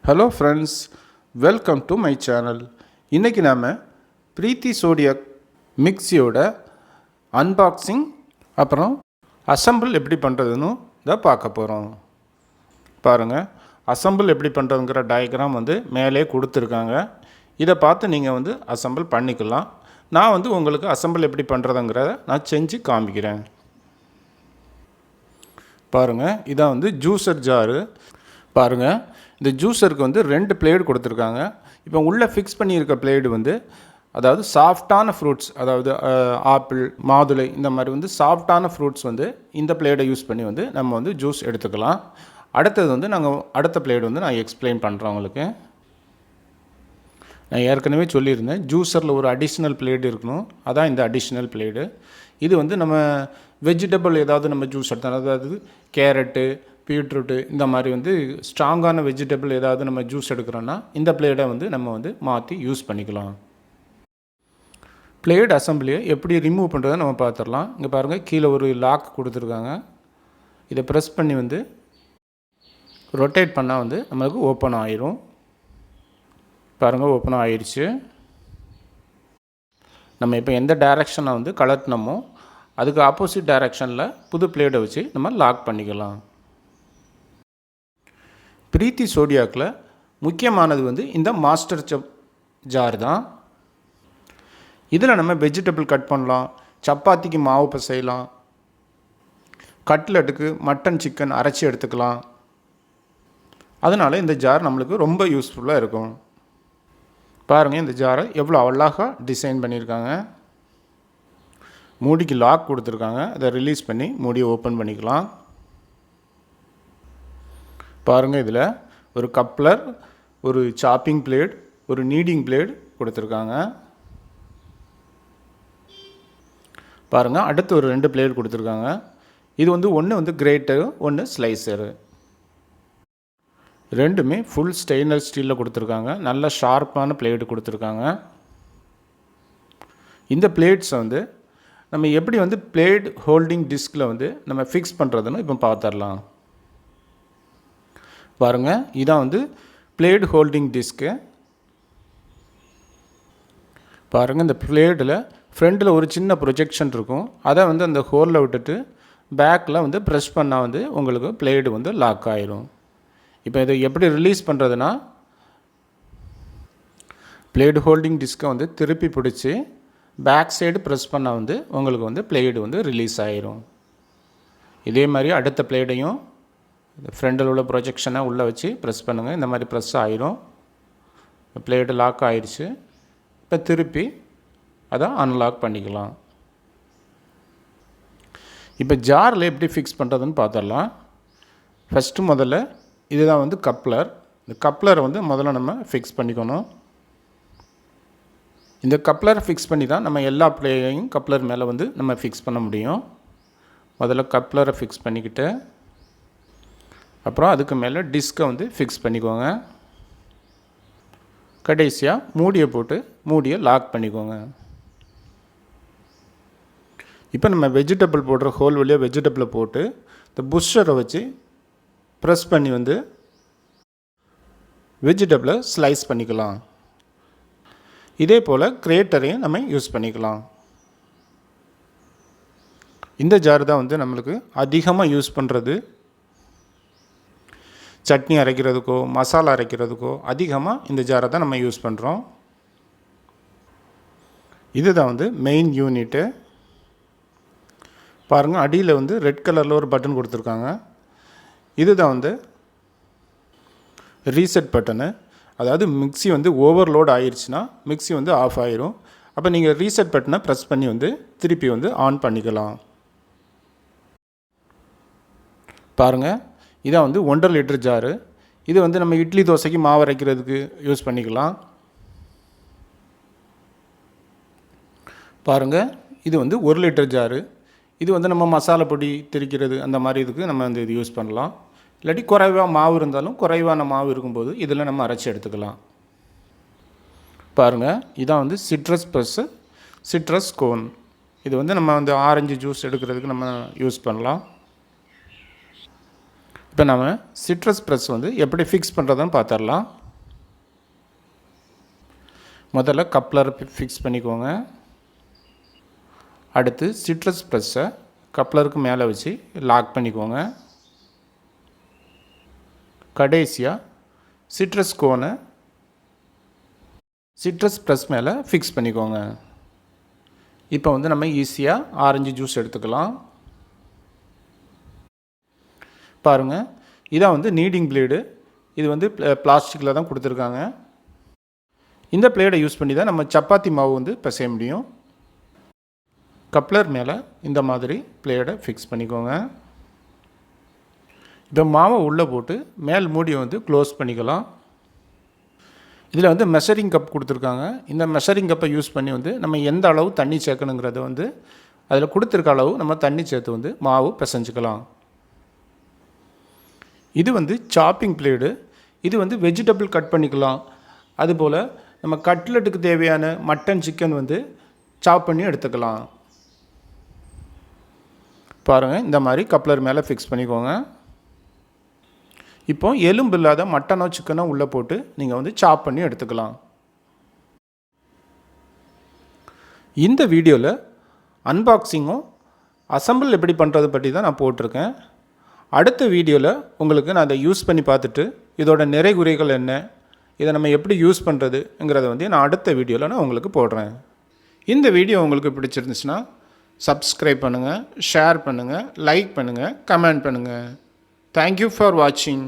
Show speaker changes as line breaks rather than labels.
Hello friends, welcome to my channel. இன்னைக்கு நாம Preethi Zodiac மிக்ஸியோட unboxing அப்புறம் அசெம்பிள் எப்படி பண்ணுறதுன்னு இதை பார்க்க போகிறோம். பாருங்கள், அசெம்பிள் எப்படி பண்ணுறதுங்கிற டயக்ராம் மேலே கொடுத்துருக்காங்க. இதை பார்த்து நீங்கள் அசெம்பிள் பண்ணிக்கலாம். நான் உங்களுக்கு அசெம்பிள் எப்படி பண்ணுறதுங்கிறத நான் செஞ்சு காமிக்கிறேன். பாருங்கள், இதான் ஜூஸர் ஜாரு. பாருங்கள், இந்த ஜூஸருக்கு 2 பிளேடு கொடுத்துருக்காங்க. இப்போ உள்ளே ஃபிக்ஸ் பண்ணியிருக்க பிளேடு அதாவது சாஃப்டான ஃப்ரூட்ஸ், அதாவது ஆப்பிள், மாதுளை, இந்த மாதிரி சாஃப்டான ஃப்ரூட்ஸ் இந்த பிளேடை யூஸ் பண்ணி நம்ம ஜூஸ் எடுத்துக்கலாம். அடுத்தது நாங்கள் அடுத்த பிளேடு நான் எக்ஸ்பிளைன் பண்ணுறோம் உங்களுக்கு. நான் ஏற்கனவே சொல்லியிருந்தேன், ஜூஸரில் ஒரு அடிஷ்னல் பிளேடு இருக்கணும். அதான் இந்த அடிஷ்னல் பிளேடு. இது நம்ம வெஜிடபிள் ஏதாவது நம்ம ஜூஸ் எடுத்தோம், அதாவது கேரட்டு, பீட்ரூட்டு, இந்த மாதிரி ஸ்ட்ராங்கான வெஜிடபிள் ஏதாவது நம்ம ஜூஸ் எடுக்கிறோன்னா இந்த பிளேடை நம்ம மாற்றி யூஸ் பண்ணிக்கலாம். பிளேட் அசம்பிளியை எப்படி ரிமூவ் பண்ணுறதை நம்ம பார்த்துடலாம். இங்கே பாருங்கள், கீழே ஒரு லாக் கொடுத்துருக்காங்க. இதை ப்ரெஸ் பண்ணி ரொட்டேட் பண்ணால் நம்மளுக்கு ஓப்பன் ஆயிரும். பாருங்கள், ஓப்பன் ஆயிடுச்சு. நம்ம இப்போ எந்த டைரெக்ஷனை கலட்டினமோ அதுக்கு ஆப்போசிட் டைரெக்ஷனில் புது பிளேடை வச்சு நம்ம லாக் பண்ணிக்கலாம். பிரீத்தி சோடியாக்கில் முக்கியமானது இந்த மாஸ்டர் ஜார் தான். இதில் நம்ம வெஜிடபிள் கட் பண்ணலாம், சப்பாத்திக்கு மாவு பிசையலாம், கட்லெட்டுக்கு மட்டன், சிக்கன் அரைச்சி எடுத்துக்கலாம். அதனால் இந்த ஜார் நம்மளுக்கு ரொம்ப யூஸ்ஃபுல்லாக இருக்கும். பாருங்கள், இந்த ஜாரை எவ்வளோ அழகாக டிசைன் பண்ணியிருக்காங்க. மூடிக்கு லாக் கொடுத்துருக்காங்க. அதை ரிலீஸ் பண்ணி மூடியை ஓப்பன் பண்ணிக்கலாம். பாருங்கள், இதில் ஒரு கப்ளர், ஒரு சாப்பிங் பிளேட், ஒரு நீடிங் பிளேட் கொடுத்துருக்காங்க. பாருங்கள், அடுத்து ஒரு 2 பிளேட் கொடுத்துருக்காங்க. இது ஒன்று கிரேட்டரு, ஒன்று ஸ்லைசரு. ரெண்டுமே ஃபுல் ஸ்டெயின்லெஸ் ஸ்டீலில் கொடுத்துருக்காங்க. நல்ல ஷார்ப்பான பிளேடு கொடுத்துருக்காங்க. இந்த பிளேட்ஸ் நம்ம எப்படி பிளேட் ஹோல்டிங் டிஸ்கில் நம்ம ஃபிக்ஸ் பண்ணுறதுன்னு இப்போ பார்த்துடலாம். பாருங்கள், இதான் பிளேட் ஹோல்டிங் டிஸ்க்கு. பாருங்கள், இந்த பிளேடில் ஃப்ரண்ட்டில் ஒரு சின்ன ப்ரொஜெக்ஷன் இருக்கும். அதை அந்த ஹோலில் விட்டுட்டு பேக்கில் ப்ரெஸ் பண்ணால் உங்களுக்கு பிளேடு லாக் ஆயிரும். இப்போ இதை எப்படி ரிலீஸ் பண்ணுறதுனா, பிளேடு ஹோல்டிங் டிஸ்க்கை திருப்பி பிடிச்சி பேக் சைடு ப்ரெஸ் பண்ணால் உங்களுக்கு பிளேடு ரிலீஸ் ஆயிரும். இதே மாதிரி அடுத்த பிளேடையும் ஃப்ரண்டில் உள்ள ப்ரொஜெக்ஷனை உள்ளே வச்சு ப்ரெஸ் பண்ணுங்கள். இந்த மாதிரி ப்ரெஸ் ஆயிரும். பிளேடு லாக் ஆயிடுச்சு. இப்போ திருப்பி அதை அன்லாக் பண்ணிக்கலாம். இப்போ ஜாரில் எப்படி ஃபிக்ஸ் பண்ணுறதுன்னு பார்த்துடலாம். ஃபஸ்ட்டு முதல்ல இதுதான் கப்ளர். இந்த கப்ளரை முதல்ல நம்ம ஃபிக்ஸ் பண்ணிக்கணும். இந்த கப்ளரை ஃபிக்ஸ் பண்ணி தான் நம்ம எல்லா பிளேயையும் கப்ளர் மேலே நம்ம ஃபிக்ஸ் பண்ண முடியும். முதல்ல கப்ளரை ஃபிக்ஸ் பண்ணிக்கிட்டு அப்புறம் அதுக்கு மேலே டிஸ்கை ஃபிக்ஸ் பண்ணிக்கோங்க. கடைசியாக மூடியை போட்டு மூடியை லாக் பண்ணிக்கோங்க. இப்போ நம்ம வெஜிடபிள் போடுற ஹோல் வழியாக வெஜிடபிளை போட்டு இந்த புஷ்ஷரை வச்சு ப்ரெஸ் பண்ணி வெஜிடபிளை ஸ்லைஸ் பண்ணிக்கலாம். இதே போல் கிரேட்டரையும் நம்ம யூஸ் பண்ணிக்கலாம். இந்த ஜார் தான் நம்மளுக்கு அதிகமாக யூஸ் பண்ணுறது. சட்னி அரைக்கிறதுக்கோ மசாலா அரைக்கிறதுக்கோ அதிகமாக இந்த ஜாரை தான் நம்ம யூஸ் பண்ணுறோம். இது தான் மெயின் யூனிட்டு. பாருங்கள், அடியில் ரெட் கலரில் ஒரு பட்டன் கொடுத்துருக்காங்க. இது தான் ரீசெட் பட்டனு. அதாவது மிக்ஸி ஓவர்லோட் ஆயிடுச்சுன்னா மிக்ஸி ஆஃப் ஆயிரும். அப்போ நீங்கள் ரீசெட் பட்டனை ப்ரெஸ் பண்ணி திருப்பி ஆன் பண்ணிக்கலாம். பாருங்கள், இதான் 1.5 லிட்டர் ஜாரு. இது நம்ம இட்லி தோசைக்கு மாவு அரைக்கிறதுக்கு யூஸ் பண்ணிக்கலாம். பாருங்கள், இது 1 லிட்டர் ஜாரு. இது நம்ம மசாலா பொடி திரிக்கிறது அந்த மாதிரி இதுக்கு நம்ம இது யூஸ் பண்ணலாம். இல்லாட்டி குறைவாக மாவு இருந்தாலும் குறைவான மாவு இருக்கும்போது இதில் நம்ம அரைச்சி எடுத்துக்கலாம். பாருங்கள், இதான் சிட்ரஸ் ப்ளஸ் சிட்ரஸ் கோன். இது நம்ம ஆரஞ்சு ஜூஸ் எடுக்கிறதுக்கு நம்ம யூஸ் பண்ணலாம். இப்போ நம்ம சிட்ரஸ் ப்ரெஸ் வந்து எப்படி ஃபிக்ஸ் பண்ணுறதுன்னு பார்த்துடலாம். முதல்ல கப்ளரை ஃபிக்ஸ் பண்ணிக்கோங்க. அடுத்து சிட்ரஸ் ப்ரெஸ்ஸை கப்ளருக்கு மேலே வச்சு லாக் பண்ணிக்கோங்க. கடைசியாக சிட்ரஸ் கோனை சிட்ரஸ் ப்ரெஸ் மேலே ஃபிக்ஸ் பண்ணிக்கோங்க. இப்போ வந்து நம்ம ஈஸியாக ஆரஞ்சு ஜூஸ் எடுத்துக்கலாம். பாருங்கள், இதான் வந்து நீடிங் பிளேடு. இது வந்து பிளாஸ்டிக்கில் தான் கொடுத்துருக்காங்க. இந்த பிளேடை யூஸ் பண்ணி தான் நம்ம சப்பாத்தி மாவு வந்து பிசைய முடியும். கப்ளர் மேலே இந்த மாதிரி பிளேடை ஃபிக்ஸ் பண்ணிக்கோங்க. இப்போ மாவை உள்ளே போட்டு மேல் மூடியை வந்து க்ளோஸ் பண்ணிக்கலாம். இதில் வந்து மெஷரிங் கப் கொடுத்துருக்காங்க. இந்த மெஷரிங் கப்பை யூஸ் பண்ணி வந்து நம்ம எந்த அளவு தண்ணி சேர்க்கணுங்கிறத வந்து அதில் கொடுத்துருக்க அளவு நம்ம தண்ணி சேர்த்து வந்து மாவு பிசைஞ்சிக்கலாம். இது வந்து சாப்பிங் பிளேடு. இது வந்து வெஜிடபிள் கட் பண்ணிக்கலாம். அதுபோல் நம்ம கட்லெட்டுக்கு தேவையான மட்டன், சிக்கன் வந்து சாப் பண்ணி எடுத்துக்கலாம். பாருங்கள், இந்த மாதிரி கப்ளர் மேலே ஃபிக்ஸ் பண்ணிக்கோங்க. இப்போ எலும்பு இல்லாத மட்டனோ சிக்கனோ உள்ளே போட்டு நீங்கள் வந்து சாப் பண்ணி எடுத்துக்கலாம். இந்த வீடியோவில் அன்பாக்சிங்கும் அசம்பிள் எப்படி பண்ணுறது பற்றி தான் நான் போட்டிருக்கேன். அடுத்த வீடியோவில் உங்களுக்கு நான் அதை யூஸ் பண்ணி பார்த்துட்டு இதோட நிறை குறைகள் என்ன, இதை நம்ம எப்படி யூஸ் பண்ணுறதுங்கிறத வந்து நான் அடுத்த வீடியோவில் நான் உங்களுக்கு போடுறேன். இந்த வீடியோ உங்களுக்கு பிடிச்சிருந்துச்சுன்னா சப்ஸ்கிரைப் பண்ணுங்கள், ஷேர் பண்ணுங்கள், லைக் பண்ணுங்கள், கமெண்ட் பண்ணுங்கள். தேங்க்யூ ஃபார் வாட்சிங்.